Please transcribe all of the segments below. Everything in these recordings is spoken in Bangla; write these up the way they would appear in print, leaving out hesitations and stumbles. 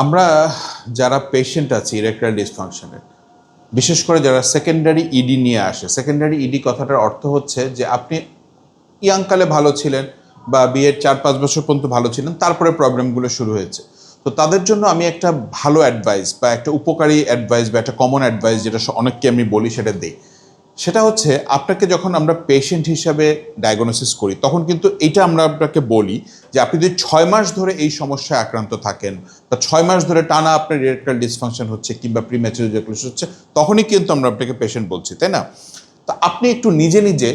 আমরা যারা পেশেন্ট আছি ইরেকটাইল ডিসফাংশনের, বিশেষ করে যারা সেকেন্ডারি ইডি নিয়ে আসে, সেকেন্ডারি ইডি কথাটার অর্থ হচ্ছে যে আপনি ইয়াংকালে ভালো ছিলেন বা বিয়ের 4-5 বছর পর্যন্ত ভালো ছিলেন, তারপরে প্রবলেমগুলো শুরু হয়েছে। তো তাদের জন্য আমি একটা ভালো অ্যাডভাইস বা একটা উপকারী অ্যাডভাইস বা একটা কমন অ্যাডভাইস যেটা অনেককে আমি বলি সেটা দিই। সেটা হচ্ছে আপনাকে যখন আমরা পেশেন্ট হিসাবে ডায়াগনোসিস করি তখন কিন্তু এটা আমরা আপনাকে বলি যে আপনি যদি 6 মাস ধরে এই সমস্যায় আক্রান্ত থাকেন বা 6 মাস ধরে টানা আপনার ইরেকটাইল ডিসফাংশন হচ্ছে কিংবা প্রিম্যাচুর ইজাকুলেশন হচ্ছে, তখনই কিন্তু আমরা আপনাকে পেশেন্ট বলছি, তাই না? তা আপনি একটু নিজে নিজে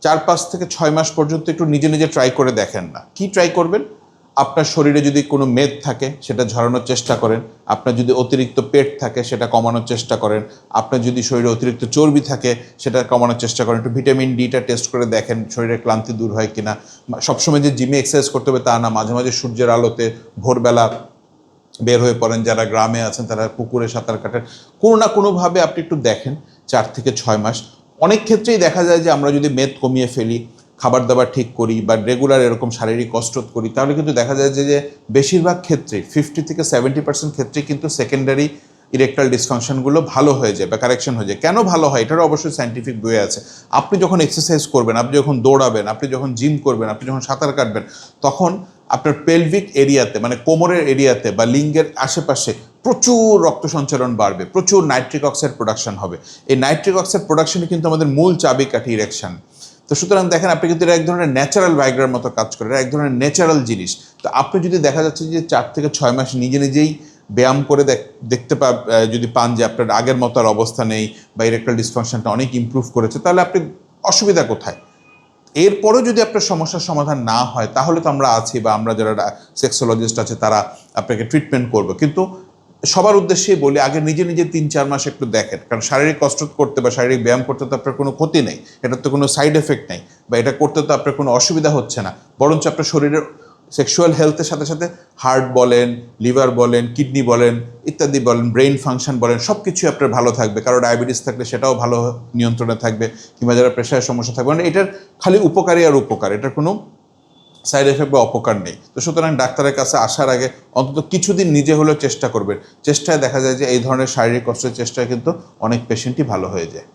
4-5 থেকে 6 মাস পর্যন্ত একটু নিজে নিজে ট্রাই করে দেখেন না। কি ট্রাই করবেন? আপনার শরীরে যদি কোনো মেদ থাকে সেটা ঝরানোর চেষ্টা করেন, আপনার যদি অতিরিক্ত পেট থাকে সেটা কমানোর চেষ্টা করেন, আপনার যদি শরীরে অতিরিক্ত চর্বি থাকে সেটা কমানোর চেষ্টা করেন, একটু ভিটামিন ডিটা টেস্ট করে দেখেন শরীরের ক্লান্তি দূর হয় কিনা। সবসময় যে জিমে এক্সারসাইজ করতে হবে তা না, মাঝে মাঝে সূর্যের আলোতে ভোরবেলা বের হয়ে পড়েন, যারা গ্রামে আছেন তারা পুকুরে সাঁতার কাটেন, কোনো না কোনোভাবে আপনি একটু দেখেন 4 থেকে 6 মাস। অনেক ক্ষেত্রেই দেখা যায় যে আমরা যদি মেদ কমিয়ে ফেলি, খাবার দাবার ঠিক করি বা রেগুলার এরকম শারীরিক কসরত করি, তাহলে কিন্তু দেখা যায় যে বেশিরভাগ ক্ষেত্রে 50 থেকে 70% ক্ষেত্রেই কিন্তু সেকেন্ডারি ইরেকটাইল ডিসফাংশনগুলো ভালো হয়ে যায় বা কারেকশন হয়ে যায়। কেন ভালো হয় এটারও অবশ্যই সায়েন্টিফিক বই আছে। আপনি যখন এক্সারসাইজ করবেন, আপনি যখন দৌড়াবেন, আপনি যখন জিম করবেন, আপনি যখন সাঁতার কাটবেন, তখন আপনার পেলভিক এরিয়াতে মানে কোমরের এরিয়াতে বা লিঙ্গের আশেপাশে প্রচুর রক্ত সঞ্চালন বাড়বে, প্রচুর নাইট্রিক অক্সাইড প্রোডাকশন হবে। এই নাইট্রিক অক্সাইড প্রোডাকশনই কিন্তু আমাদের মূল চাবিকাঠি ইরেকশন। তো সুতরাং দেখেন আপনি কিন্তু এটা এক ধরনের ন্যাচারাল ভাইগ্রার মতো কাজ করে, এটা এক ধরনের ন্যাচারাল জিনিস। তো আপনি যদি দেখা যাচ্ছে যে 4 থেকে 6 মাস নিজে নিজেই ব্যায়াম করে দেখতে যদি পান যে আপনার আগের মতো আর অবস্থা নেই বা ইরেকটাইল ডিসফাংশনটা অনেক ইমপ্রুভ করেছে, তাহলে আপনি অসুবিধা কোথায়? এরপরেও যদি আপনার সমস্যার সমাধান না হয় তাহলে তো আমরা আছি বা আমরা যারা সেক্সোলজিস্ট আছে তারা আপনাকে ট্রিটমেন্ট করবে। কিন্তু সবার উদ্দেশ্যেই বলি আগে নিজে নিজে 3-4 মাস একটু দেখেন, কারণ শারীরিক কসরত করতে বা শারীরিক ব্যায়াম করতে তো আপনার কোনো ক্ষতি নেই, এটার তো কোনো সাইড এফেক্ট নেই বা এটা করতে তো আপনার কোনো অসুবিধা হচ্ছে না, বরঞ্চ আপনার শরীরের সেক্সুয়াল হেলথের সাথে সাথে হার্ট বলেন, লিভার বলেন, কিডনি বলেন, ইত্যাদি বলেন, ব্রেইন ফাংশন বলেন, সব কিছুই আপনার ভালো থাকবে। কারো ডায়াবেটিস থাকলে সেটাও ভালো নিয়ন্ত্রণে থাকবে, কিংবা যারা প্রেশারের সমস্যা থাকবে, মানে এটার খালি উপকারী আর উপকার, এটার কোনো সাইড এফেক্ট বা অপকার নেই। তো সুতরাং ডাক্তারের কাছে আসার আগে অন্তত কিছুদিন নিজে হলেও চেষ্টা করবেন। চেষ্টায় দেখা যায় যে এই ধরনের শারীরিক কষ্টের চেষ্টায় কিন্তু অনেক পেশেন্টই ভালো হয়ে যায়।